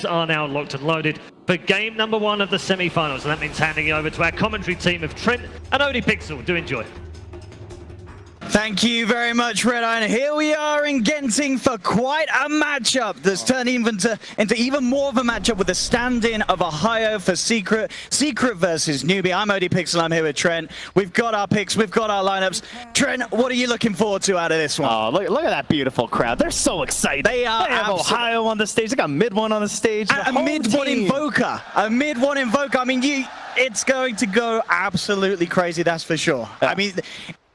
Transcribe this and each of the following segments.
cameras are now locked and loaded for game number 1 of the semi-finals, and that means handing it over to our commentary team of Trent and Odie Pixel. Do enjoy. Thank you very much, Red Eye. And here we are in Genting for quite a matchup that's turned into even more of a matchup with the stand-in of Ohio for Secret. Secret versus Newbee. I'm Odie Pixel, I'm here with Trent. We've got our picks, we've got our lineups. Trent, what are you looking forward to out of this one? Oh, look at that beautiful crowd. They're so excited. They have Ohio on the stage. They got mid one on the stage. A mid one invoker. A mid one invoker. I mean, it's going to go absolutely crazy, that's for sure. Yeah. I mean,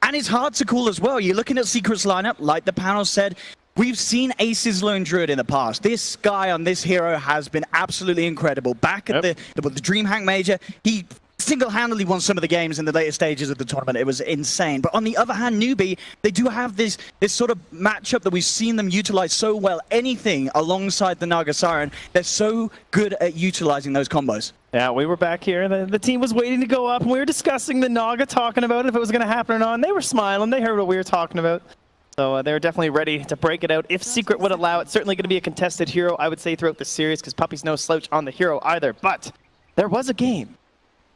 and it's hard to call as well. You're looking at Secret's lineup, like the panel said. We've seen Ace's Lone Druid in the past. This guy on this hero has been absolutely incredible. Back at the DreamHack Major, he single-handedly won some of the games in the later stages of the tournament. It was insane. But on the other hand, Newbee, they do have this sort of matchup that we've seen them utilize so well. Anything alongside the Naga Siren, they're so good at utilizing those combos. Yeah, we were back here. The team was waiting to go up, and we were discussing the Naga, talking about if it was going to happen or not. And they were smiling. They heard what we were talking about. So they were definitely ready to break it out if Secret would allow it. Certainly going to be a contested hero, I would say, throughout the series, because Puppy's no slouch on the hero either. But there was a game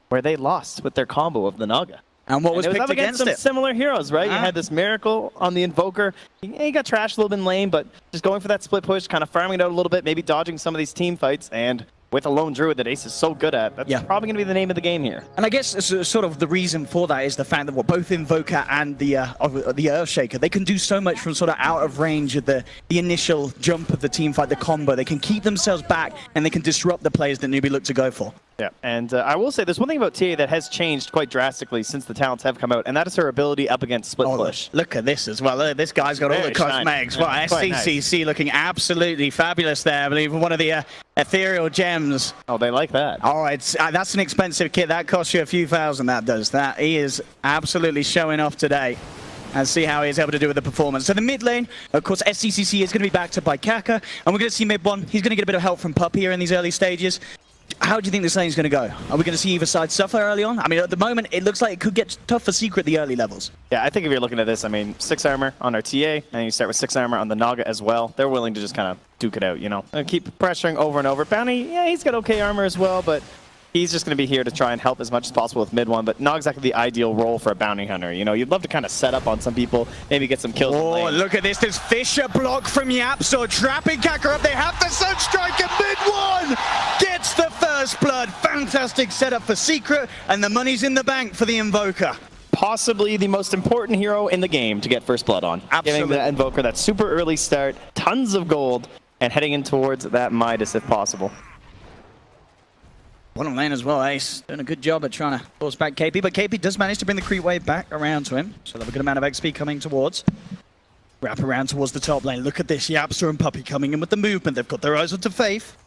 where they lost with their combo of the Naga. And what was picked against some similar heroes, right? You had this Miracle on the Invoker. He got trashed a little bit in lane, but just going for that split push, kind of farming it out a little bit, maybe dodging some of these team fights, and with a Lone Druid that Ace is so good at, that's probably going to be the name of the game here. And I guess sort of the reason for that is the fact that both Invoker and the Earthshaker, they can do so much from sort of out of range of the initial jump of the team fight, the combo. They can keep themselves back, and they can disrupt the plays that Newbee look to go for. Yeah, and I will say there's one thing about TA that has changed quite drastically since the talents have come out, and that is her ability up against split push. Look at this as well. This guy's got all the cosmetics. Well, SCCC looking absolutely fabulous there. I believe one of the ethereal gems. Oh, they like that. All right, that's an expensive kit. That costs you a few thousand, that does. That he is absolutely showing off today. And see how he's able to do with the performance. So the mid lane, of course, SCCC is going to be backed up by Kaka. And we're going to see mid one. He's going to get a bit of help from Pup here in these early stages. How do you think this lane's going to go? Are we going to see either side suffer early on? I mean, at the moment, it looks like it could get tough for Secret the early levels. Yeah, I think if you're looking at this, I mean, 6 armor on our TA, and you start with 6 armor on the Naga as well. They're willing to just kind of duke it out, you know, and keep pressuring over and over. Bounty, yeah, he's got okay armor as well, but he's just going to be here to try and help as much as possible with mid one, but not exactly the ideal role for a bounty hunter. You know, you'd love to kind of set up on some people, maybe get some kills. Oh, look at this. There's Fisher block from Yapso, trapping Kaka up. They have the Sun Strike, and mid one gets the first blood. Fantastic setup for Secret, and the money's in the bank for the Invoker. Possibly the most important hero in the game to get first blood on. Absolutely. Giving that Invoker that super early start, tons of gold, and heading in towards that Midas if possible. Bottom lane as well, Ace doing a good job at trying to force back KP, but KP does manage to bring the creep wave back around to him, so they have a good amount of XP coming towards. Wrap around towards the top lane. Look at this, Yapster and Puppy coming in with the movement. They've got their eyes onto Faith.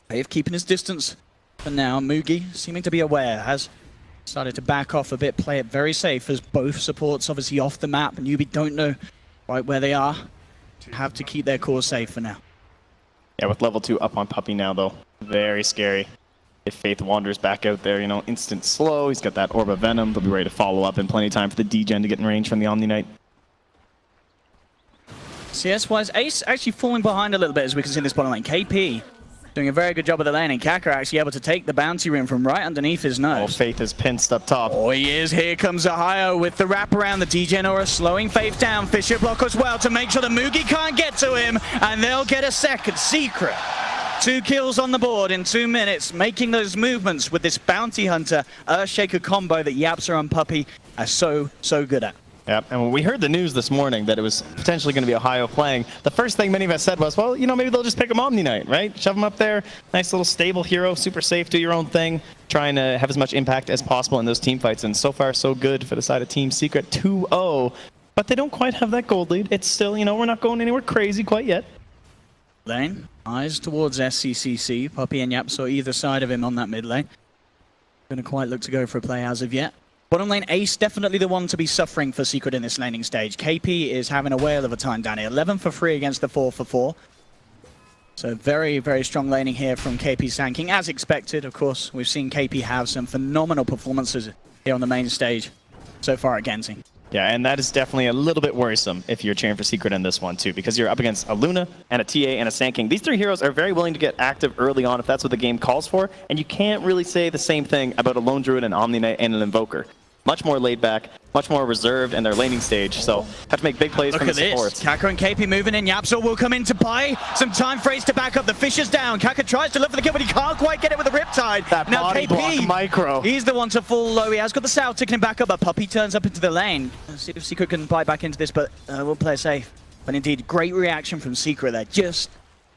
Faith keeping his distance for now. Mugi seeming to be aware, has started to back off a bit, play it very safe as both supports obviously off the map, and Newbee don't know right where they are. Have to keep their core safe for now. Yeah, with level 2 up on Puppy now though, very scary. If Faith wanders back out there, you know, instant slow. He's got that Orb of Venom. They'll be ready to follow up in plenty of time for the D-Gen to get in range from the Omni Knight. CS-wise, Ace actually falling behind a little bit as we can see in this bottom lane. KP doing a very good job of the lane, and Kaka actually able to take the bounty rune from right underneath his nose. Oh, Faith is pinched up top. Oh, he is. Here comes Ohio with the wrap around the D-Gen Aura, slowing Faith down. Fisher block as well to make sure the Mugi can't get to him, and they'll get a second. Secret. 2 kills on the board in 2 minutes, making those movements with this Bounty Hunter Earthshaker combo that Yapsa and Puppy are so good at. Yep, and when we heard the news this morning that it was potentially going to be Ohio playing, the first thing many of us said was, well, you know, maybe they'll just pick him Omni Knight, right? Shove him up there, nice little stable hero, super safe, do your own thing, trying to have as much impact as possible in those team fights, and so far so good for the side of Team Secret, 2-0. But they don't quite have that gold lead. It's still, you know, we're not going anywhere crazy quite yet. Lane, eyes towards SCCC. Puppy and Yapso either side of him on that mid lane. Going to quite look to go for a play as of yet. Bottom lane, Ace definitely the one to be suffering for Secret in this laning stage. KP is having a whale of a time down here. 11 for 3 against the 4 for 4. So very, very strong laning here from KP Sanking. As expected, of course, we've seen KP have some phenomenal performances here on the main stage so far at Genting. Yeah, and that is definitely a little bit worrisome if you're cheering for Secret in this one too, because you're up against a Luna and a TA and a Sand King. These three heroes are very willing to get active early on if that's what the game calls for, and you can't really say the same thing about a Lone Druid, an Omni Knight, and an Invoker. Much more laid back, much more reserved in their laning stage, so have to make big plays from the supports. Kaka and KP moving in. Yapzor will come in to buy some time phrase to back up. The fish is down. Kaka tries to look for the kill, but he can't quite get it with the Riptide. That now body KP, block micro. He's the one to fall low. He has got the South ticking him back up, but Puppey turns up into the lane. Let's see if Secret can buy back into this, but we'll play it safe. But indeed, great reaction from Secret there, just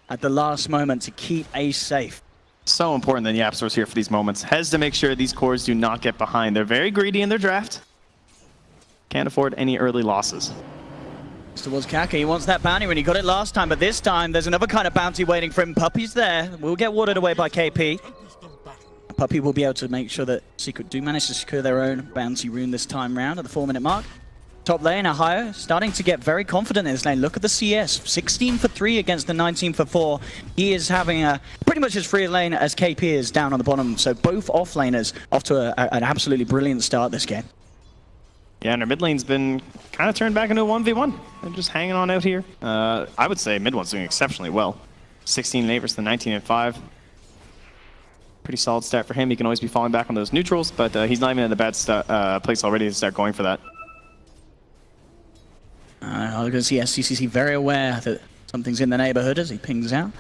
at the last moment to keep Ace safe. So important that Yapzor's here for these moments. Has to make sure these cores do not get behind. They're very greedy in their draft. Can't afford any early losses. Towards Kaka, he wants that bounty when he got it last time, but this time there's another kind of bounty waiting for him. Puppey's there, will get watered away by KP. Puppey will be able to make sure that Secret do manage to secure their own bounty rune this time round at the 4-minute mark. Top lane, Ohio, starting to get very confident in this lane. Look at the CS, 16 for 3 against the 19 for 4. He is having a pretty much as free a lane as KP is down on the bottom, so both off-laners off to an absolutely brilliant start this game. Yeah, and our mid lane's been kind of turned back into a 1v1. They're just hanging on out here. I would say mid one's doing exceptionally well. 16 and 8 versus the 19 and 5. Pretty solid start for him. He can always be falling back on those neutrals, but he's not even in the bad place already to start going for that. I can see SCCC very aware that something's in the neighborhood as he pings out.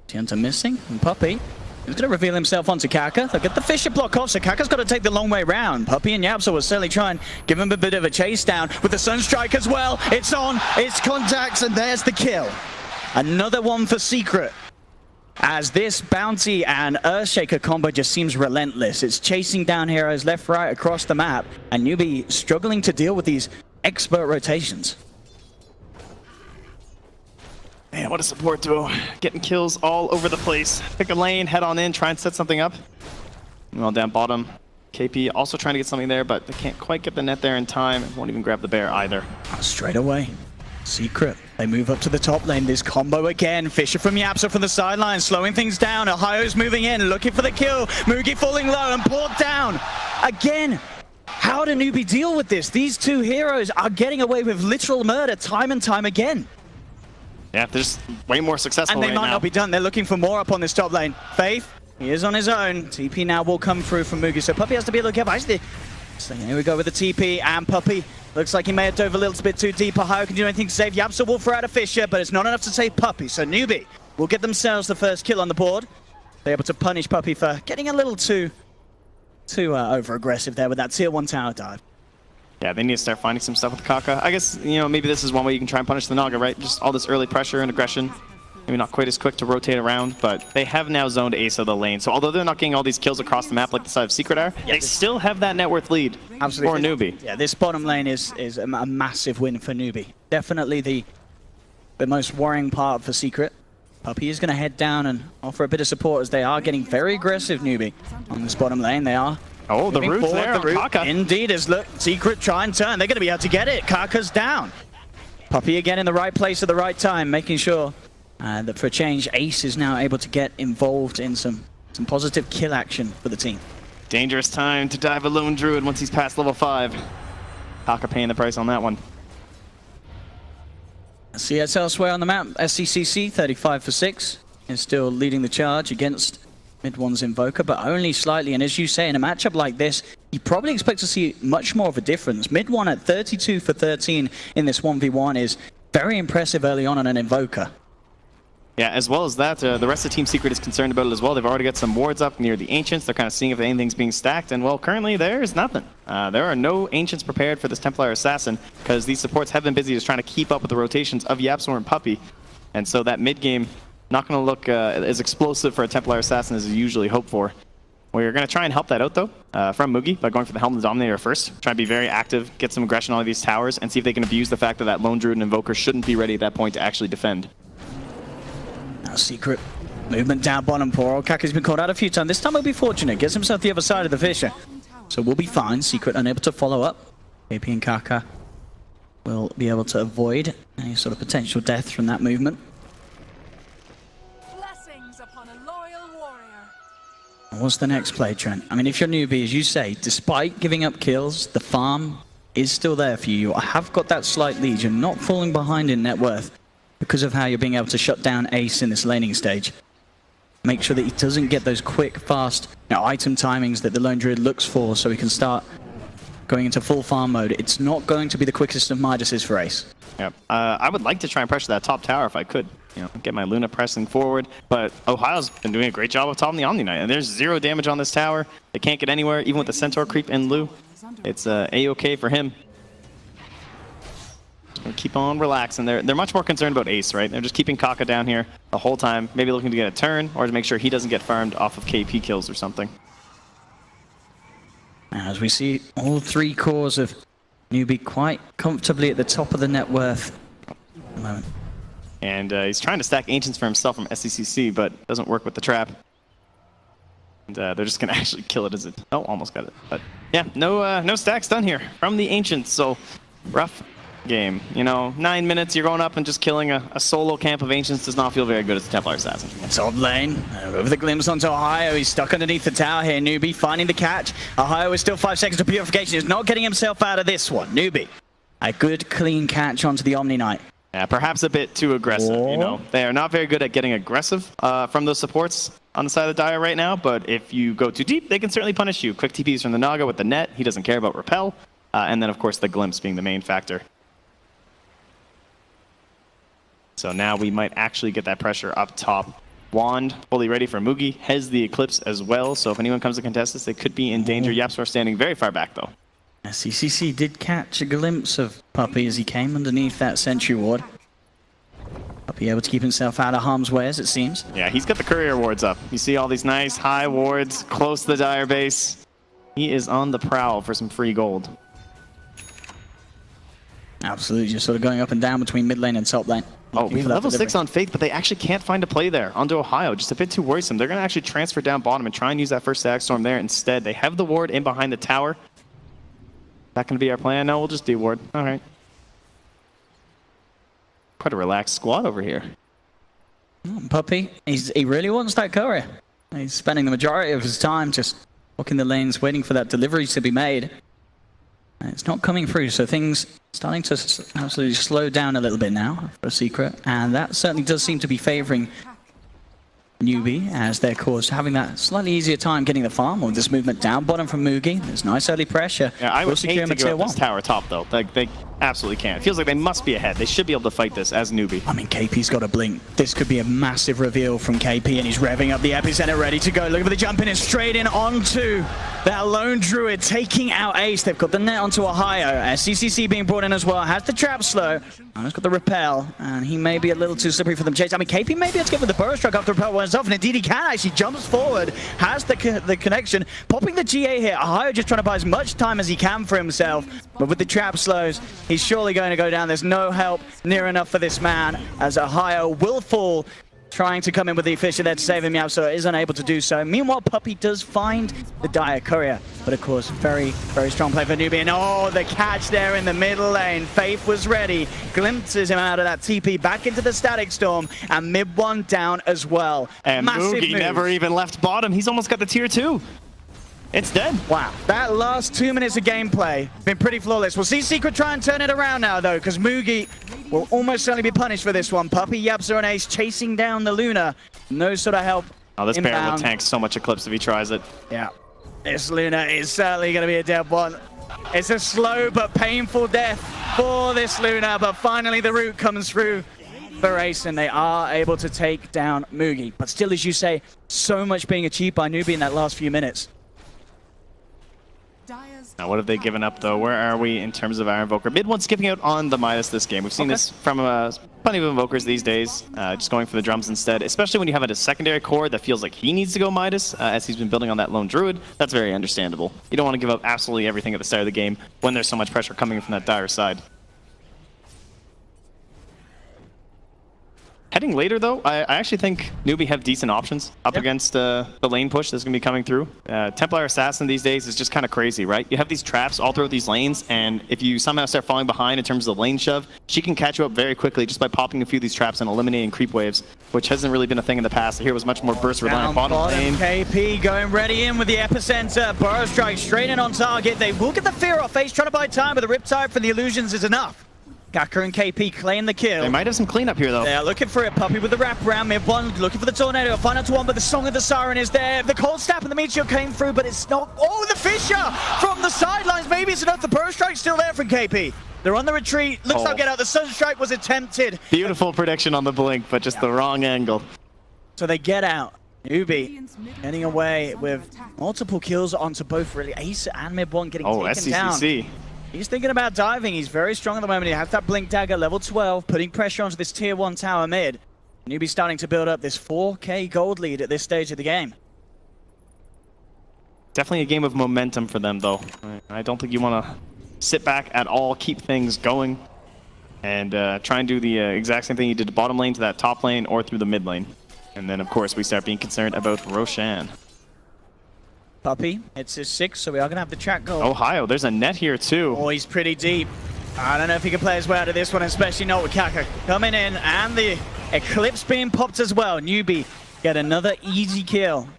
Tianta missing, and Puppey he's going to reveal himself onto Kaka. They'll get the Fisher block off, so Kaka's got to take the long way round. Puppey and Yapzor will certainly try and give him a bit of a chase down with the Sunstrike as well. It's on, it's contacts, and there's the kill. Another one for Secret. As this Bounty and Earthshaker combo just seems relentless. It's chasing down heroes left, right, across the map, and Newbee struggling to deal with these expert rotations. Man, what a support duo. Getting kills all over the place. Pick a lane, head on in, try and set something up. Well, down bottom. KP also trying to get something there, but they can't quite get the net there in time. Won't even grab the bear either. Straight away. Secret. They move up to the top lane. This combo again. Fisher from Yapzor from the sideline, slowing things down. Ohio's moving in, looking for the kill. Mugi falling low and Port down. Again. How do Newbee deal with this? These two heroes are getting away with literal murder time and time again. Yeah, they're just way more successful and they right might now. not be done. They're looking for more up on this top lane. Faith, he is on his own. TP now will come through from Mugi, so Puppey has to be a little careful. So here we go with the TP, and Puppey looks like he may have dove a little bit too deep. Ohio can do anything to save Yapzor. Will throw out a Fisher, but it's not enough to save Puppey. So Newbee will get themselves the first kill on the board. They're able to punish Puppey for getting a little too over-aggressive there with that tier 1 tower dive. Yeah, they need to start finding some stuff with Kaka. I guess, you know, maybe this is one way you can try and punish the Naga, right? Just all this early pressure and aggression. Maybe not quite as quick to rotate around, but they have now zoned Ace of the lane. So although they're not getting all these kills across the map like the side of Secret are, they still have that net worth lead for Newbee. Yeah, this bottom lane is a massive win for Newbee. Definitely the most worrying part for Secret. Puppey is going to head down and offer a bit of support as they are getting very aggressive, Newbee. On this bottom lane, they are. Oh, the root's there on Kaka. Indeed, as look, Secret try and turn. They're going to be able to get it. Kaka's down. Puppey again in the right place at the right time, making sure that for a change, Ace is now able to get involved in some positive kill action for the team. Dangerous time to dive a Lone Druid once he's past level 5. Kaka paying the price on that one. CS elsewhere on the map, SCCC 35 for 6 is still leading the charge against mid one's Invoker, but only slightly. And as you say, in a matchup like this, you probably expect to see much more of a difference. Mid one at 32 for 13 in this 1v1 is very impressive early on an Invoker. Yeah, as well as that, the rest of Team Secret is concerned about it as well. They've already got some wards up near the Ancients. They're kind of seeing if anything's being stacked, and well, currently there is nothing. There are no Ancients prepared for this Templar Assassin, because these supports have been busy just trying to keep up with the rotations of Yapzor and Puppey. And so that mid-game, not going to look as explosive for a Templar Assassin as you usually hope for. We're going to try and help that out, though, from Mugi by going for the Helm of the Dominator first. Try and be very active, get some aggression on these towers, and see if they can abuse the fact that that Lone Druid and Invoker shouldn't be ready at that point to actually defend. Now Secret movement down bottom. Poor old Kaka's been called out a few times. This time he'll be fortunate. Gets himself the other side of the Fisher. So we'll be fine. Secret unable to follow up. KP and Kaka will be able to avoid any sort of potential death from that movement. Blessings upon a loyal warrior. And what's the next play, Trent? I mean, if you're Newbee, as you say, despite giving up kills, the farm is still there for you. You have got that slight lead. You're not falling behind in net worth because of how you're being able to shut down Ace in this laning stage. Make sure that he doesn't get those quick, fast item timings that the Lone Druid looks for so he can start going into full farm mode. It's not going to be the quickest of Midases for Ace. Yep. I would like to try and pressure that top tower if I could. You know, get my Luna pressing forward, but Ohio's been doing a great job of topping the Omni Knight, and there's 0 damage on this tower. They can't get anywhere, even with the Centaur creep and Lu. It's A-okay for him. We'll keep on relaxing. They're much more concerned about Ace, right? They're just keeping Kaka down here the whole time, maybe looking to get a turn, or to make sure he doesn't get farmed off of KP kills or something. As we see all 3 cores of Newbee quite comfortably at the top of the net worth at the moment. And he's trying to stack Ancients for himself from SCCC, but it doesn't work with the trap. And they're just going to actually kill it as it... Oh, almost got it. But yeah, no stacks done here from the Ancients, so rough game. You know, 9 minutes, you're going up and just killing a solo camp of Ancients does not feel very good as a Templar Assassin. Top lane, over the glimpse onto Ohio. He's stuck underneath the tower here. Newbee finding the catch. Ohio is still 5 seconds to purification. He's not getting himself out of this one. Newbee, a good clean catch onto the Omni Knight. Yeah, perhaps a bit too aggressive, you know. They are not very good at getting aggressive from those supports on the side of the Dire right now, but if you go too deep, they can certainly punish you. Quick TPs from the Naga with the net. He doesn't care about Repel. And then, of course, the Glimpse being the main factor. So now we might actually get that pressure up top. Wand fully ready for Mugi. Has the Eclipse as well, so if anyone comes to contest this, they could be in danger. Yapsor standing very far back, though. CCC did catch a glimpse of Puppey as he came underneath that sentry ward. Puppey able to keep himself out of harm's way, as it seems. Yeah, he's got the courier wards up. You see all these nice high wards close to the Dire base. He is on the prowl for some free gold. Absolutely, just sort of going up and down between mid lane and top lane. Oh, we have level 6 on Faith, but they actually can't find a play there onto Ohio. Just a bit too worrisome. They're going to actually transfer down bottom and try and use that first Stag Storm there instead. They have the ward in behind the tower. That going to be our plan? No, we'll just de-ward. All right. Quite a relaxed squad over here. Puppey, he really wants that courier. He's spending the majority of his time just walking the lanes, waiting for that delivery to be made. And it's not coming through, so things starting to absolutely slow down a little bit now for a secret. And that certainly does seem to be favoring Newbee as their cause, having that slightly easier time getting the farm or this movement down bottom from Mugi. There's nice early pressure. Yeah, I would hate to go up this tower top though. Like they absolutely can't. It feels like they must be ahead. They should be able to fight this as Newbee. I mean, KP's got a blink. This could be a massive reveal from KP, and he's revving up the epicenter, ready to go. Look for the jump in and straight in onto that Lone Druid, taking out Ace. They've got the net onto Ohio. CCC being brought in as well. Has the trap slow. He's got the repel, and he may be a little too slippery for them to chase. I mean, KP may be able to get with the burrow struck after the repel wears off, and indeed he can actually jumps forward, has the connection, popping the GA here. Ohio just trying to buy as much time as he can for himself, but with the trap slows, he's surely going to go down. There's no help near enough for this man, as Ohio will fall, trying to come in with the efficient there to save him. Yapsor is unable to do so. Meanwhile, Puppey does find the Dire courier, but of course, very, very strong play for Newbee. And oh, the catch there in the middle lane. Faith was ready, glimpses him out of that TP back into the Static Storm, and mid one down as well. And Mugi never even left bottom. He's almost got the tier 2. It's dead. Wow, that last 2 minutes of gameplay been pretty flawless. We'll see Secret try and turn it around now, though, because Mugi will almost certainly be punished for this one. Puppey, Yapsor, and Ace chasing down the Luna. No sort of help. Oh, this Baron will tank so much Eclipse if he tries it. Yeah, this Luna is certainly going to be a dead one. It's a slow but painful death for this Luna, but finally the root comes through for Ace, and they are able to take down Mugi. But still, as you say, so much being achieved by Newbee in that last few minutes. Now, what have they given up, though? Where are we in terms of our Invoker? Mid one skipping out on the Midas this game. We've seen this from plenty of Invokers these days, just going for the drums instead, especially when you have a secondary core that feels like he needs to go Midas, as he's been building on that Lone Druid. That's very understandable. You don't want to give up absolutely everything at the start of the game when there's so much pressure coming from that Dire side. Heading later, though, I actually think Newbee have decent options up against the lane push that's going to be coming through. Templar Assassin these days is just kind of crazy, right? You have these traps all throughout these lanes, and if you somehow start falling behind in terms of the lane shove, she can catch you up very quickly just by popping a few of these traps and eliminating creep waves, which hasn't really been a thing in the past. Here was much more burst reliant bottom lane. KP going ready in with the epicenter. Burrow strike straight in on target. They will get the fear off. Ace trying to buy time, but the Riptide for the illusions is enough. Gaka and KP claim the kill. They might have some cleanup here, though. They're looking for it. Puppey with the wraparound. Mid one looking for the tornado. Final to one, but the Song of the Siren is there. The cold snap and the meteor came through, but it's not. Oh, the Fissure from the sidelines. Maybe it's enough. The Burrow strike's still there from KP. They're on the retreat. Looks like get out. The Sunstrike was attempted. Beautiful prediction on the blink, but just the wrong angle. So they get out. Newbee getting away with multiple kills onto both really Ace and Mid one getting taken SCCC. down. He's thinking about diving. He's very strong at the moment. He has that Blink Dagger, level 12, putting pressure onto this tier 1 tower mid. Newbie starting to build up this 4K gold lead at this stage of the game. Definitely a game of momentum for them, though. I don't think you want to sit back at all, keep things going, and try and do the exact same thing you did to bottom lane to that top lane or through the mid lane. And then, of course, we start being concerned about Roshan. Puppey, it's his 6, so we are going to have the track goal. Ohio, there's a net here, too. Oh, he's pretty deep. I don't know if he can play his way out of this one, especially not with Kaka coming in, and the Eclipse being popped as well. Newbee get another easy kill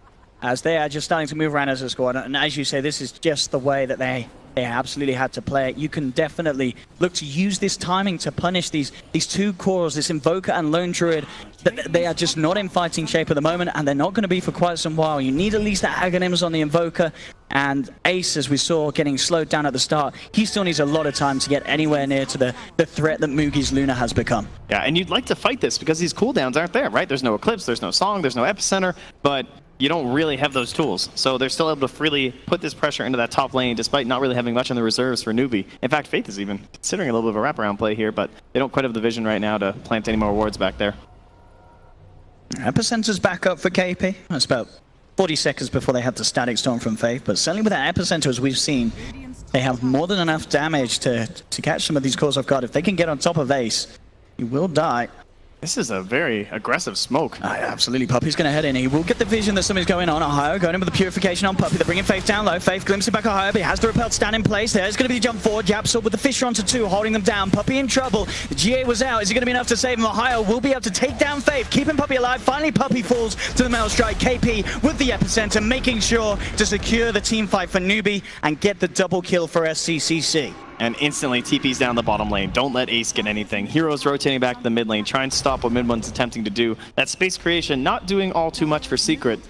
as they are just starting to move around as a squad. And as you say, this is just the way that they absolutely had to play it. You can definitely look to use this timing to punish these two cores, this Invoker and Lone Druid. They are just not in fighting shape at the moment, and they're not going to be for quite some while. You need at least the Aghanims on the Invoker, and Ace, as we saw, getting slowed down at the start. He still needs a lot of time to get anywhere near to the threat that Mugi's Luna has become. Yeah, and you'd like to fight this because these cooldowns aren't there, right? There's no Eclipse, there's no Song, there's no Epicenter, but you don't really have those tools. So they're still able to freely put this pressure into that top lane despite not really having much in the reserves for Newbee. In fact, Faith is even considering a little bit of a wraparound play here, but they don't quite have the vision right now to plant any more wards back there. Epicenter's back up for KP. That's about 40 seconds before they had the Static Storm from Faith, but certainly with that Epicenter, as we've seen, they have more than enough damage to catch some of these cores off guard. If they can get on top of Ace, he will die. This is a very aggressive smoke. Absolutely, Puppey's going to head in. He will get the vision that something's going on. Ohio going in with the purification on Puppey. They're bringing Faith down low. Faith glimpsing back Ohio, but he has the repelled stand in place. There's going to be the jump forward. Yapsor with the Fissure onto 2, holding them down. Puppey in trouble. The GA was out. Is it going to be enough to save him? Ohio will be able to take down Faith, keeping Puppey alive. Finally, Puppey falls to the Metal Strike. KP with the Epicenter, making sure to secure the team fight for Newbee and get the double kill for SCCC. And instantly TP's down the bottom lane. Don't let Ace get anything. Heroes rotating back to the mid lane, trying to stop what mid one's attempting to do. That space creation not doing all too much for Secret.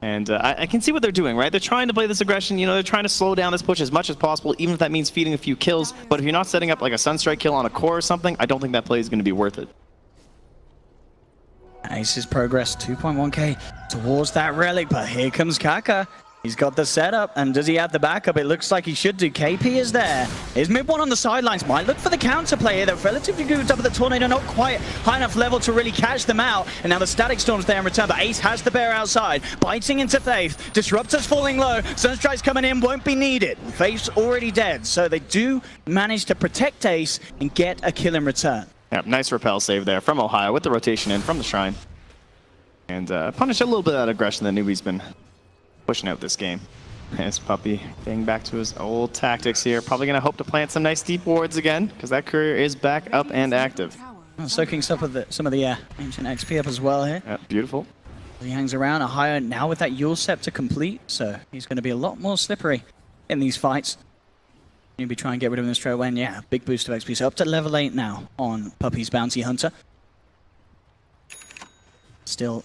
And I can see what they're doing, right? They're trying to play this aggression. You know, they're trying to slow down this push as much as possible, even if that means feeding a few kills. But if you're not setting up like a Sunstrike kill on a core or something, I don't think that play is going to be worth it. Ace's progress 2.1k towards that relic, but here comes Kaka. He's got the setup, and does he have the backup? It looks like he should do. KP is there. Is Mid one on the sidelines. Might look for the counterplay here. They're relatively good up at the tornado, not quite high enough level to really catch them out. And now the Static Storm's there in return, but Ace has the bear outside, biting into Faith. Disruptor's falling low. Sunstrike's coming in, won't be needed. Faith's already dead, so they do manage to protect Ace and get a kill in return. Yeah, nice repel save there from Ohio with the rotation in from the Shrine. And punish a little bit of that aggression that Newbee's been pushing out this game. As Puppey getting back to his old tactics here. Probably going to hope to plant some nice deep wards again, because that courier is back up and active. Soaking some of the ancient XP up as well here. Yeah, beautiful. He hangs around. Ohio now with that Yule Scepter complete, so he's going to be a lot more slippery in these fights. You'll be trying to get rid of him straight away, and yeah, big boost of XP. So up to level 8 now on Puppey's Bounty Hunter. Still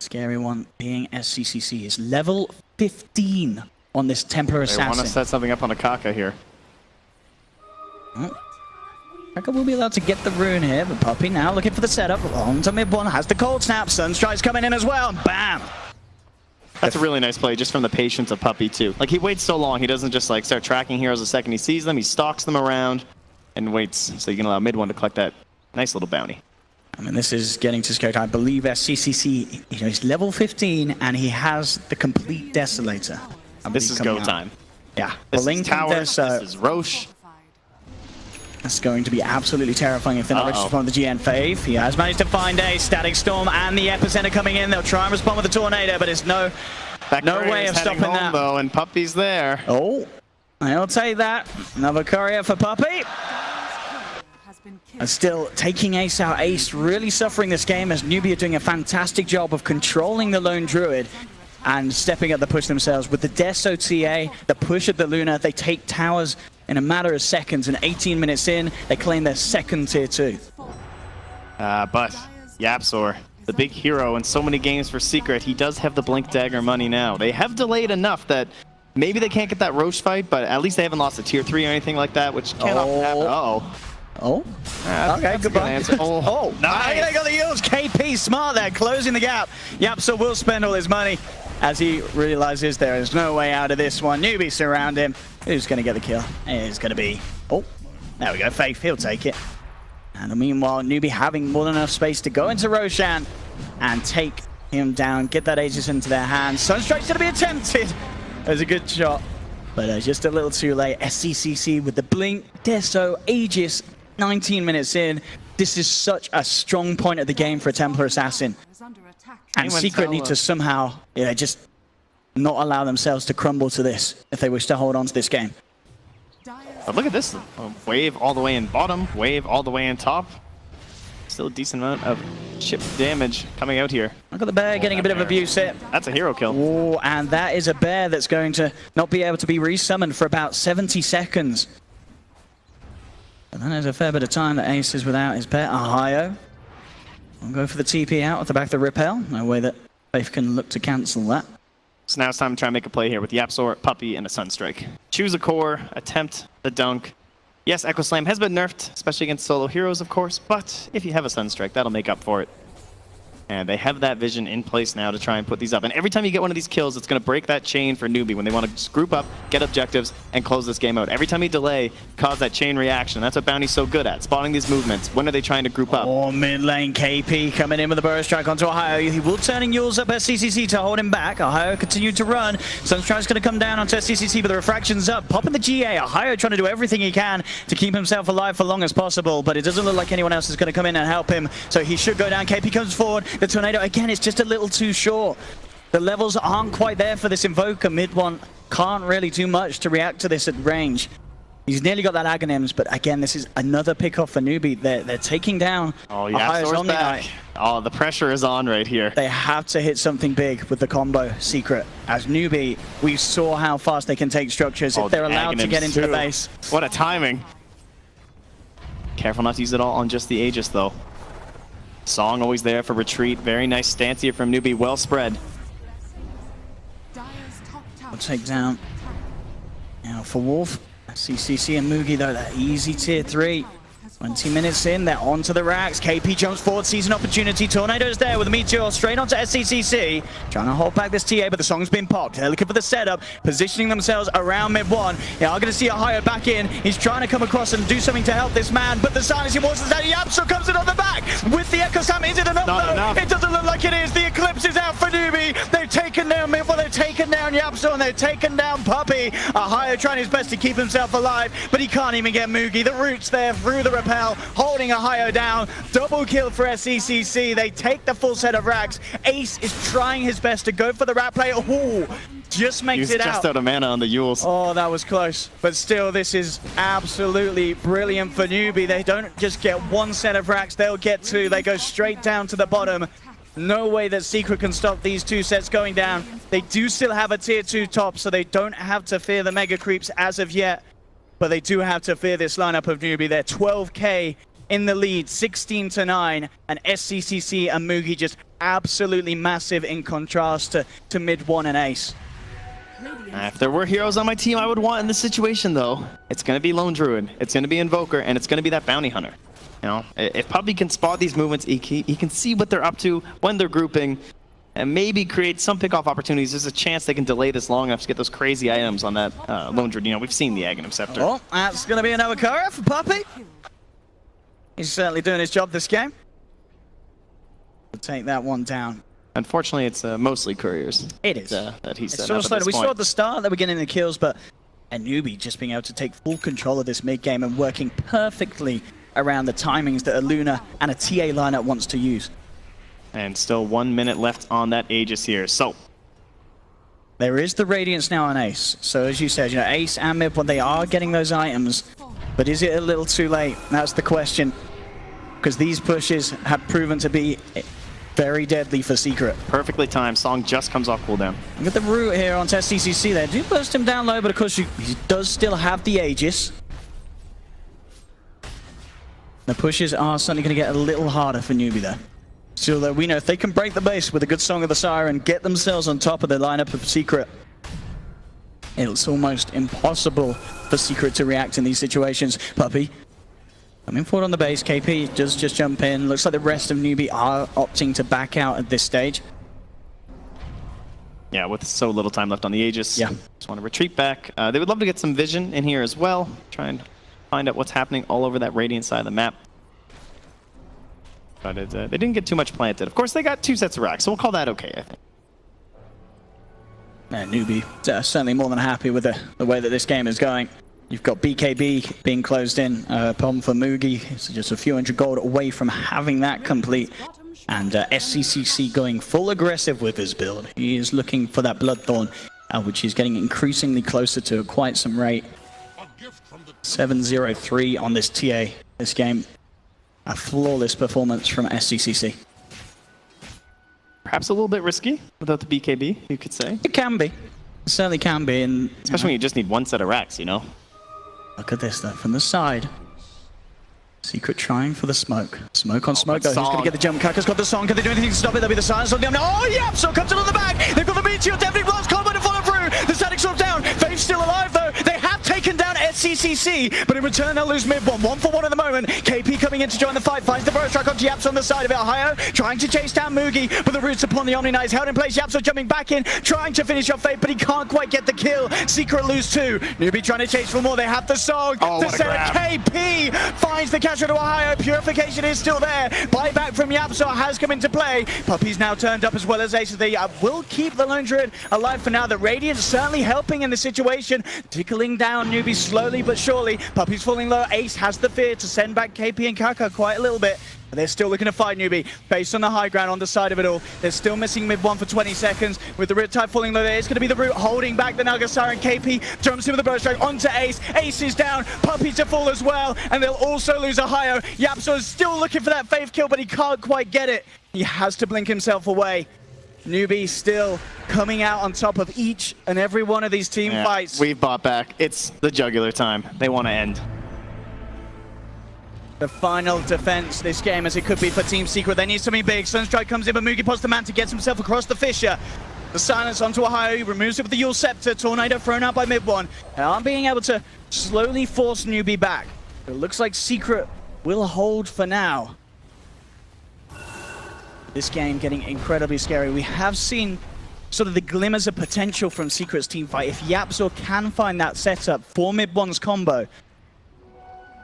scary one being SCCC is level 15 on this Templar Assassin. They want to set something up on a Kaka here. Kaka will be allowed to get the rune here, but Puppey now looking for the setup. On to mid one, has the cold snap. Sunstrike's coming in as well. Bam! That's a really nice play just from the patience of Puppey too. Like he waits so long, he doesn't just like start tracking heroes the second he sees them. He stalks them around and waits so you can allow mid one to collect that nice little bounty. I mean, this is getting to scale. I believe SCCC, he's level 15 and he has the complete Desolator. This is go time. Yeah. This is Towers, this is Roche. That's going to be absolutely terrifying if they're not ready to respond to the GN Faith. He has managed to find a Static Storm and the Epicenter coming in. They'll try and respond with the Tornado, but it's no way of stopping that. Though, and Puppy's there. Oh, I'll take that. Another courier for Puppy. And still taking Ace out. Ace really suffering this game as Newbee are doing a fantastic job of controlling the lone Druid and stepping up the push themselves. With the Deso TA, the push at the Luna, they take towers in a matter of seconds, and 18 minutes in, they claim their second tier 2. But YapzOr, the big hero in so many games for Secret, he does have the Blink Dagger money now. They have delayed enough that maybe they can't get that Roche fight, but at least they haven't lost a tier 3 or anything like that, which cannot happen. Oh, okay, goodbye. Oh, nice. They got the Eels. KP smart there, closing the gap. YapzOr will spend all his money as he realizes there is no way out of this one. Newbee surround him. Who's going to get the kill? It's going to be... Oh, there we go. Faith, he'll take it. And meanwhile, Newbee having more than enough space to go into Roshan and take him down, get that Aegis into their hands. Sunstrike's going to be attempted. It was a good shot, but just a little too late. SCCC with the Blink, Deso, Aegis, 19 minutes in. This is such a strong point of the game for a Templar Assassin. And Secret need to somehow, just not allow themselves to crumble to this if they wish to hold on to this game. But look at this. Wave all the way in bottom, wave all the way in top. Still a decent amount of chip damage coming out here. Look at the bear getting a bit of abuse here. That's a hero kill. Oh, and that is a bear that's going to not be able to be resummoned for about 70 seconds. And then there's a fair bit of time that Ace is without his pet. Ohio will go for the TP out at the back of the Repel. No way that Faith can look to cancel that. So now it's time to try and make a play here with YapzOr, Puppy, and a Sunstrike. Choose a core, attempt the dunk. Yes, Echo Slam has been nerfed, especially against solo heroes, of course, but if you have a Sunstrike, that'll make up for it. And they have that vision in place now to try and put these up. And every time you get one of these kills, it's going to break that chain for Newbee when they want to just group up, get objectives, and close this game out. Every time you delay, cause that chain reaction. That's what Bounty's so good at, spotting these movements. When are they trying to group up? Oh, mid lane, KP coming in with a burst strike onto Ohio. He will turn Yules up at CCC to hold him back. Ohio continued to run. Sunstrike's going to come down onto CCC, but the refraction's up. Popping the GA. Ohio trying to do everything he can to keep himself alive for long as possible, but it doesn't look like anyone else is going to come in and help him, so he should go down. KP comes forward. The Tornado, again, it's just a little too short. The levels aren't quite there for this Invoker. Mid one can't really do much to react to this at range. He's nearly got that Aghanims, but again, this is another pick-off for Newbee. They're taking down Ohio's Omni-Knight. Oh, the pressure is on right here. They have to hit something big with the combo Secret. As Newbee, we saw how fast they can take structures if they're allowed to get into the base. What a timing. Careful not to use it all on just the Aegis, though. Song always there for retreat. Very nice stance here from Newbee. Well spread. We'll take down now for Wolf. CCC and Mugi, though, that easy tier 3. 20 minutes in, they're onto the racks. KP jumps forward, sees an opportunity. Tornado's there with a Meteor straight onto SCCC. Trying to hold back this TA, but the song's been popped. They're looking for the setup, positioning themselves around mid one. They are going to see Ohio back in. He's trying to come across and do something to help this man, but the silencing forces that YapzOr comes in on the back with the Echo Slam. Is it enough? Not enough. It doesn't look like it is. The Eclipse is out for Newbee. They've taken down mid one, they've taken down YapzOr, and they've taken down Puppy. Ohio trying his best to keep himself alive, but he can't even get Mugi. The root's there through the Repel, holding Ohio down. Double kill for SCCC. They take the full set of racks. Ace is trying his best to go for the rat play. Ooh, just makes it out. Just out of mana on the Yules. Oh, that was close. But still, this is absolutely brilliant for Newbee. They don't just get one set of racks, they'll get two. They go straight down to the bottom. No way that Secret can stop these two sets going down. They do still have a tier 2 top, so they don't have to fear the mega creeps as of yet. But they do have to fear this lineup of Newbee. They're 12k in the lead, 16-9, and SCCC and Mugi just absolutely massive in contrast to mid one and Ace. If there were heroes on my team I would want in this situation, though, it's going to be Lone Druid, it's going to be Invoker, and it's going to be that Bounty Hunter. You know, if Puppy can spot these movements, he can see what they're up to when they're grouping, and maybe create some pick-off opportunities. There's a chance they can delay this long enough to get those crazy items on that Lone Druid. You know, we've seen the Aghanim Scepter. Oh, that's going to be another courier for Puppy. He's certainly doing his job this game. We'll take that one down. Unfortunately, it's mostly couriers. It is. That he's it's sort of slow. We saw at the start that we're getting the kills, but And Newbee just being able to take full control of this mid game and working perfectly around the timings that a Luna and a TA lineup wants to use. And still 1 minute left on that Aegis here. So there is the Radiance now on Ace. So as you said, Ace and Mid1, they are getting those items. But is it a little too late? That's the question. Because these pushes have proven to be very deadly for Secret. perfectly timed. Song just comes off cooldown. Look at the root here onto SCCC there. Do burst him down low, but of course he does still have the Aegis. The pushes are suddenly going to get a little harder for Newbee there. Still though, we know if they can break the base with a good Song of the Siren, get themselves on top of the lineup of Secret, it's almost impossible for Secret to react in these situations. Puppey coming forward on the base. KP does just jump in. Looks like the rest of Newbee are opting to back out at this stage. Yeah, with so little time left on the Aegis. Yeah. Just want to retreat back. They would love to get some vision in here as well. Try and find out what's happening all over that Radiant side of the map. But they didn't get too much planted. Of course, they got 2 sets of racks, so we'll call that okay, I think. Newbee certainly more than happy with the way that this game is going. You've got BKB being closed in. Problem for Mugi. It's just a few hundred gold away from having that complete. And SCCC going full aggressive with his build. He is looking for that Bloodthorn, which he's getting increasingly closer to at quite some rate. 7-0-3 on this TA this game. A flawless performance from SCCC. Perhaps a little bit risky without the BKB, you could say. It can be. It certainly can be. And Especially when you just need 1 set of racks, you know? look at this though, from the side. Secret trying for the smoke. Smoke on smoke though. Who's going to get the jump? Kaka's got the Song. Can they do anything to stop it? There'll be the silence on the Oh, yeah! So comes in on the back. They've got the Meteor. Definitely blocks combo to follow through. The static sort down. Faith's still alive though. They have taken down SCCC, but in return they'll lose Mid1. 1-for-1 at the moment. KP coming in to join the fight. Finds the burst strike on Yapso on the side of it. Ohio trying to chase down Mugi, but the roots upon the Omni Knight is held in place. Yapso jumping back in, trying to finish off Faith, but he can't quite get the kill. Secret lose 2. Newbee trying to chase for more. They have the Song. Oh, the KP finds the catcher to Ohio. Purification is still there. Buyback from Yapso has come into play. Puppey's now turned up as well as Ace. They will keep the Lone Druid alive for now. The Radiant certainly helping in the situation. Tickling down Newbee slowly but surely. Puppey's falling low. Ace has the fear to send back KP and Kaka quite a little bit. But they're still looking to fight Newbee. Based on the high ground on the side of it all. They're still missing Mid1 for 20 seconds. With the Riptide falling low, there is going to be the root holding back the Nagasara, and KP jumps in with the burst strike onto Ace. Ace is down. Puppey to fall as well. And they'll also lose Ohio. Yapso is still looking for that Faith kill, but he can't quite get it. He has to blink himself away. Newbee still coming out on top of each and every one of these team fights. We've bought back. It's the jugular time. They want to end. The final defense this game, as it could be for Team Secret. They need something big. Sunstrike comes in, but Mugi pots the man to get himself across the fissure. The silence onto Ohio. He removes it with the Yule Scepter. Tornado thrown out by Mid1. They aren't being able to slowly force Newbee back. It looks like Secret will hold for now. This game getting incredibly scary. We have seen sort of the glimmers of potential from Secret's team fight. If Yapso can find that setup for Mid1's combo,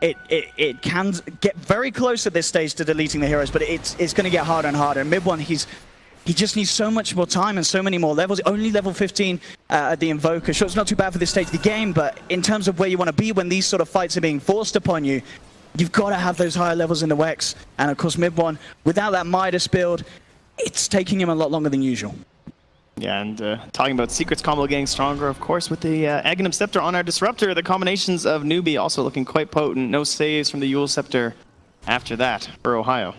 it can get very close at this stage to deleting the heroes, but it's going to get harder and harder. And Mid1, he just needs so much more time and so many more levels. Only level 15 at the Invoker. Sure, it's not too bad for this stage of the game, but in terms of where you want to be when these sort of fights are being forced upon you, you've got to have those higher levels in the Wex. And of course, Mid1, without that Midas build, it's taking him a lot longer than usual. Yeah, and talking about Secret's combo getting stronger, of course, with the Aghanim Scepter on our Disruptor. The combinations of Newbee also looking quite potent. No saves from the Yule Scepter after that for Ohio.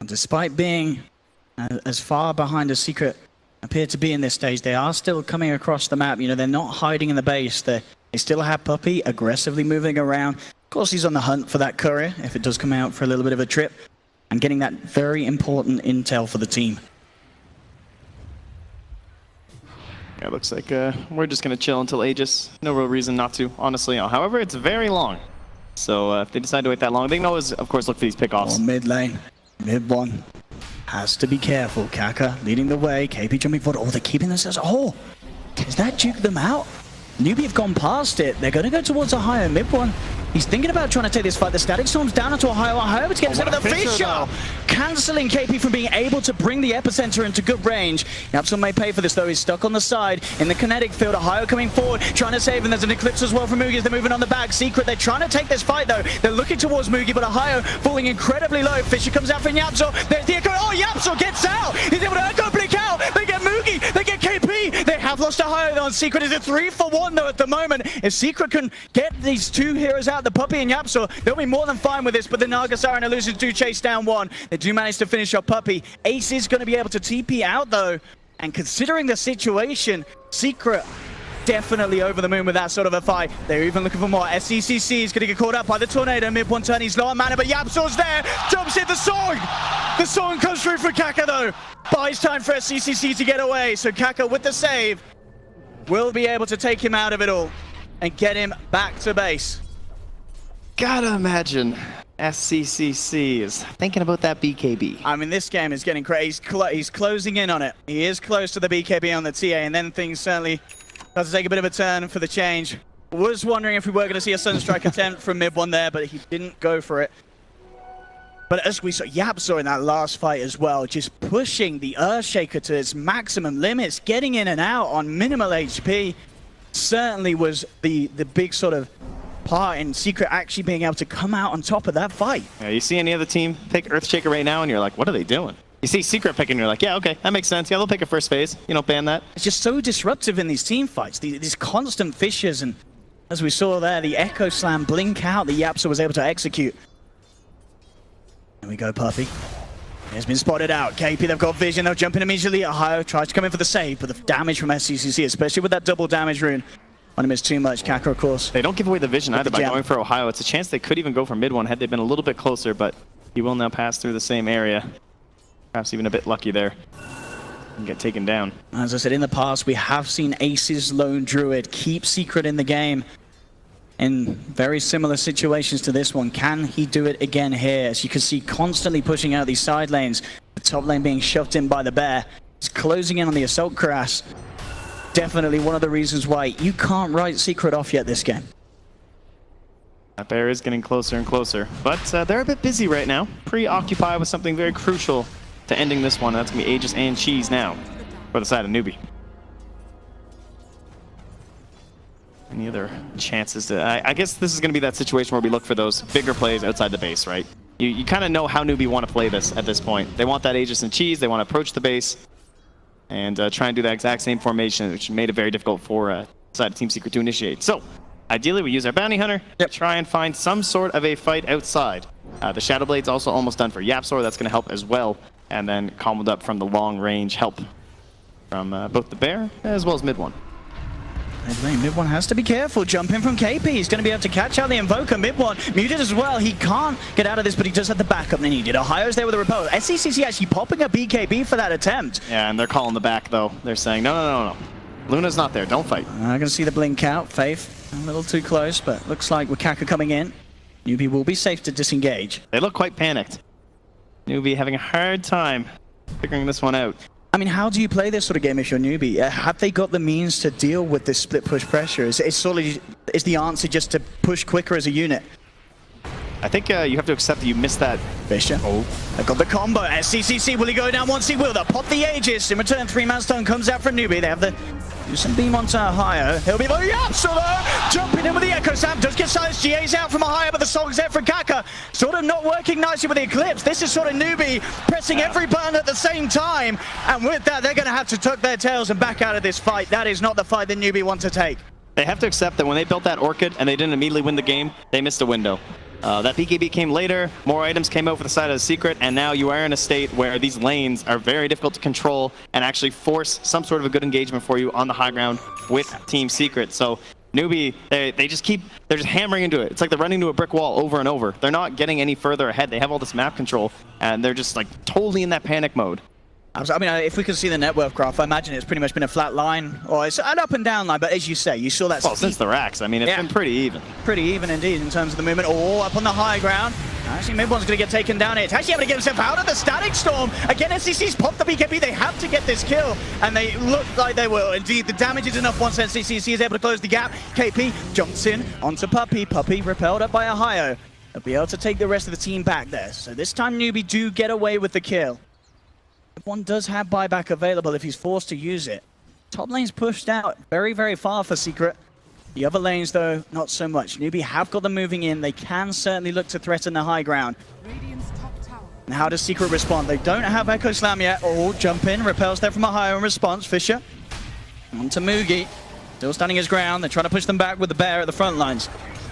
Despite being as far behind as Secret appear to be in this stage, they are still coming across the map. You know, they're not hiding in the base. They still have Puppey aggressively moving around. Of course, he's on the hunt for that courier if it does come out for a little bit of a trip, and getting that very important intel for the team. Yeah, it looks like we're just going to chill until Aegis. No real reason not to, honestly. However, it's very long. So if they decide to wait that long, they can always, of course, look for these pickoffs. Oh, mid lane. Mid1 has to be careful. Kaka leading the way. KP jumping forward. Oh, they're keeping themselves. Oh, does that juke them out? Newbee have gone past it. They're going to go towards Ohio. Mid1 He's thinking about trying to take this fight. The Static Storm's down onto Ohio. Ohio to get what rid of the a Fisher, Fisher. though. Cancelling KP from being able to bring the epicenter into good range. Yapsel may pay for this though. He's stuck on the side in the kinetic field. Ohio coming forward, trying to save him. There's an Eclipse as well from Mugi as they're moving on the back. Secret, they're trying to take this fight though. They're looking towards Mugi, but Ohio falling incredibly low. Fisher comes out for Yapsel. There's the Echo. Oh, Yapsel gets out. He's able to Echo blink out. They get Mugi. They get KP. They have lost Ohio though. And Secret is a 3-for-1 though at the moment. If Secret can get these two heroes out, the Puppy and Yapsel, they'll be more than fine with this, but the Nagasar and Illusions do chase down one. They do manage to finish off Puppy. Ace is going to be able to TP out though, and considering the situation, Secret definitely over the moon with that sort of a fight. They're even looking for more. SCCC is going to get caught up by the Tornado. Mid one turn, he's low on mana, but Yapsel's there. Jumps in the song. The song comes through for Kaka though. Buys time for SCCC to get away, so Kaka with the save will be able to take him out of it all and get him back to base. Gotta imagine SCCC is thinking about that BKB. I mean, this game is getting crazy. He's closing in on it. He is close to the BKB on the TA, and then things certainly start to take a bit of a turn for the change. Was wondering if we were going to see a Sunstrike attempt from mid one there, but he didn't go for it. But as we saw, Yapsel in that last fight as well, just pushing the Earthshaker to its maximum limits, getting in and out on minimal HP, certainly was the big sort of part in Secret actually being able to come out on top of that fight. Yeah, you see any other team pick Earthshaker right now and you're like, what are they doing? You see Secret picking and you're like, yeah, okay, that makes sense. Yeah, they'll pick a first phase. You don't ban that. It's just so disruptive in these team fights, these constant fissures, and as we saw there, the Echo Slam blink out that Yapsel was able to execute. There we go, Puppy. He's been spotted out. KP, they've got vision, they'll jump in immediately. Ohio tries to come in for the save, but the damage from SCCC, especially with that double damage rune, on him is too much. Kaka, of course. They don't give away the vision either by jam. going for Ohio. It's a chance they could even go for mid one had they been a little bit closer, but he will now pass through the same area. Perhaps even a bit lucky there and get taken down. As I said, in the past, we have seen Ace's Lone Druid keep Secret in the game in very similar situations to this one. Can he do it again here? As you can see, constantly pushing out these side lanes. The top lane being shoved in by the bear. He's closing in on the Assault Cuirass. Definitely one of the reasons why you can't write Secret off yet this game. That bear is getting closer and closer, but they're a bit busy right now. Preoccupied with something very crucial to ending this one. That's going to be Aegis and Cheese now for the side of Newbee. Any other chances to... I guess this is going to be that situation where we look for those bigger plays outside the base, right? You kind of know how Newbee want to play this at this point. They want that Aegis and Cheese. They want to approach the base and try and do that exact same formation, which made it very difficult for side of Team Secret to initiate. So, ideally, we use our Bounty Hunter to try and find some sort of a fight outside. The Shadow Blade's also almost done for Yapsor. That's going to help as well. And then comboed up from the long-range help from both the Bear as well as mid one. Mid one has to be careful. Jump in from KP. He's going to be able to catch out the Invoker. Mid one muted as well. He can't get out of this, but he does have the backup needed. Ohio's there with a repel. SCCC actually popping a BKB for that attempt. Yeah, and they're calling the back, though. They're saying, no. Luna's not there. Don't fight. I can see the blink out. Faith, a little too close, but looks like with Kaka coming in, Newbee will be safe to disengage. They look quite panicked. Newbee having a hard time figuring this one out. I mean, how do you play this sort of game if you're Newbee? Have they got the means to deal with this split push pressure? Is the answer just to push quicker as a unit? I think you have to accept that you missed that. Fisher. Oh. They've got the combo. SCCC, will he go down once? He will. They'll pop the Aegis. In return, 3-man stone comes out from Newbee. They have the... Do some beam onto Ohio. He'll be the Yapsula! Jumping in with the Echo Slam. Does get silenced. GA's out from Ohio, but the song's there from Kaka. Sort of not working nicely with the Eclipse. This is sort of Newbee pressing every button at the same time. And with that, they're going to have to tuck their tails and back out of this fight. That is not the fight that Newbee want to take. They have to accept that when they built that Orchid and they didn't immediately win the game, they missed a window. That BKB came later, more items came out for the side of the Secret, and now you are in a state where these lanes are very difficult to control and actually force some sort of a good engagement for you on the high ground with Team Secret. So Newbee, they're just hammering into it. It's like they're running into a brick wall over and over. They're not getting any further ahead. They have all this map control, and they're just like totally in that panic mode. I mean, if we could see the net worth graph, I imagine it's pretty much been a flat line, or it's an up and down line, but as you say, you saw that... Well, since the racks, I mean, it's been pretty even. Pretty even indeed in terms of the movement. Oh, up on the high ground. Actually, mid one's going to get taken down here. It's actually able to get himself out of the static storm. Again, SCC's popped the BKB. They have to get this kill, and they look like they will. Indeed, the damage is enough once SCC is able to close the gap. KP jumps in onto Puppey. Puppey repelled up by Ohio. They'll be able to take the rest of the team back there. So this time, Newbee do get away with the kill. One does have buyback available if he's forced to use it. Top lane's pushed out very, very far for Secret. The other lanes, though, not so much. Newbee have got them moving in. They can certainly look to threaten the high ground. Radiant's top tower. And how does Secret respond? They don't have Echo Slam yet. Oh, jump in. Repels there from Ohio in response. Fisher on to Mugi. Still standing his ground. They're trying to push them back with the bear at the front lines.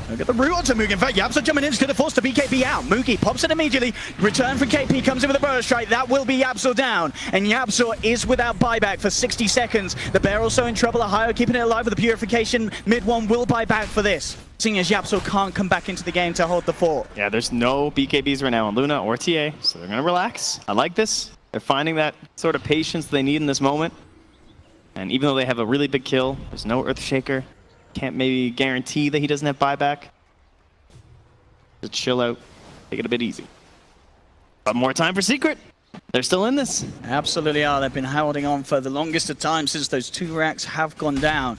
Look at the root onto Mugi. In fact, Yapso jumping in is going to force the BKB out. Mugi pops it immediately. Return from KP, comes in with a burst strike. That will be Yapso down. And Yapso is without buyback for 60 seconds. The bear also in trouble. Ohio keeping it alive with the purification. Mid one will buy back for this, seeing as Yapso can't come back into the game to hold the fort. Yeah, there's no BKBs right now on Luna or TA, so they're going to relax. I like this. They're finding that sort of patience they need in this moment. And even though they have a really big kill, there's no Earthshaker. Can't maybe guarantee that he doesn't have buyback. Just chill out, take it a bit easy. But more time for Secret. They're still in this. Absolutely are. They've been holding on for the longest of time since those 2 racks have gone down.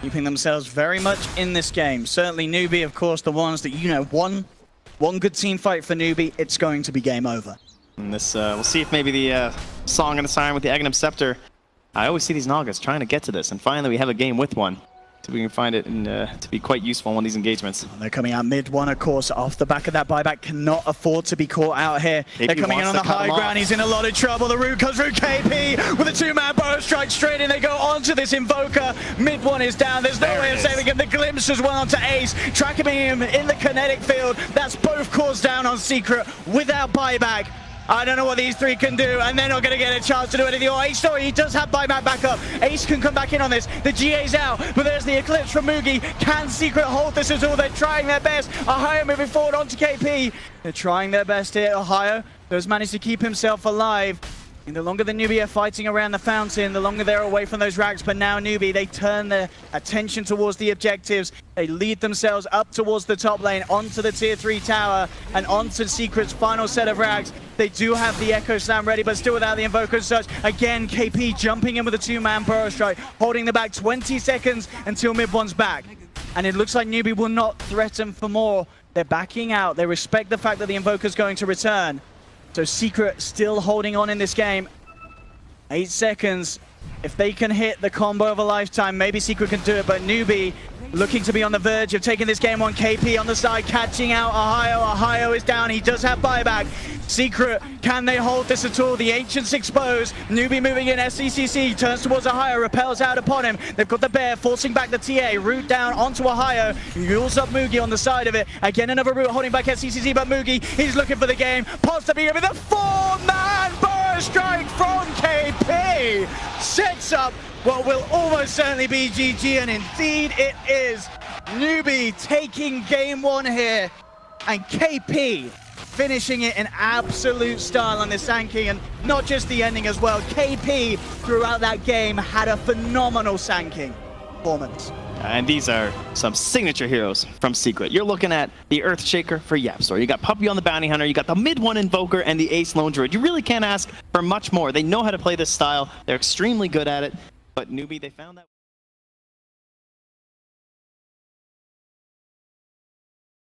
Keeping themselves very much in this game. Certainly Newbee, of course, the ones that, you know, one good team fight for Newbee, it's going to be game over. And this, we'll see if maybe the Song and the Siren with the Aghanim Scepter. I always see these Nagas trying to get to this, and finally we have a game with one. So we can find it to be quite useful in one of these engagements. They're coming out mid one, of course, off the back of that buyback. Cannot afford to be caught out here. KP They're coming in on the high ground. He's in a lot of trouble. The root comes through KP with a 2-man burrow strike straight in. They go onto this Invoker. Mid one is down. There's no way of saving him. The glimpse as well onto Ace. Tracking him in the kinetic field. That's both cores down on Secret without buyback. I don't know what these 3 can do, and they're not going to get a chance to do anything. Oh, Ace, sorry, he does have buyback back up. Ace can come back in on this. The GA's out, but there's the Eclipse from Mugi. Can Secret hold this at all? They're trying their best. Ohio moving forward onto KP. They're trying their best here. Ohio does manage to keep himself alive. And the longer the Newbee are fighting around the fountain, the longer they're away from those racks. But now Newbee, they turn their attention towards the objectives. They lead themselves up towards the top lane, onto the tier 3 tower, and onto Secret's final set of racks. They do have the Echo Slam ready, but still without the Invoker as such. Again, KP jumping in with a 2-man burrow strike, holding them back 20 seconds until mid one's back. And it looks like Newbee will not threaten for more. They're backing out. They respect the fact that the Invoker's going to return. So Secret still holding on in this game. 8 seconds. If they can hit the combo of a lifetime, maybe Secret can do it, but Newbee looking to be on the verge of taking this game on. KP on the side, catching out Ohio. Ohio is down. He does have buyback. Secret, can they hold this at all? The Ancients exposed. Newbee moving in. SCCC turns towards Ohio, repels out upon him. They've got the bear forcing back the TA. Root down onto Ohio. Mules up Mugi on the side of it. Again, another root holding back SCCC, but Mugi, he's looking for the game. Pops the beat with a 4-man burrow strike from KP. Sets up what will almost certainly be GG, and indeed it is. Newbee taking game 1 here, and KP finishing it in absolute style on this Sand King, and not just the ending as well. KP throughout that game had a phenomenal Sand King performance. And these are some signature heroes from Secret. You're looking at the Earthshaker for Yapstor. You got Puppey on the Bounty Hunter, you got the mid one Invoker, and the Ace Lone Druid. You really can't ask for much more. They know how to play this style. They're extremely good at it. But Newbee, they found that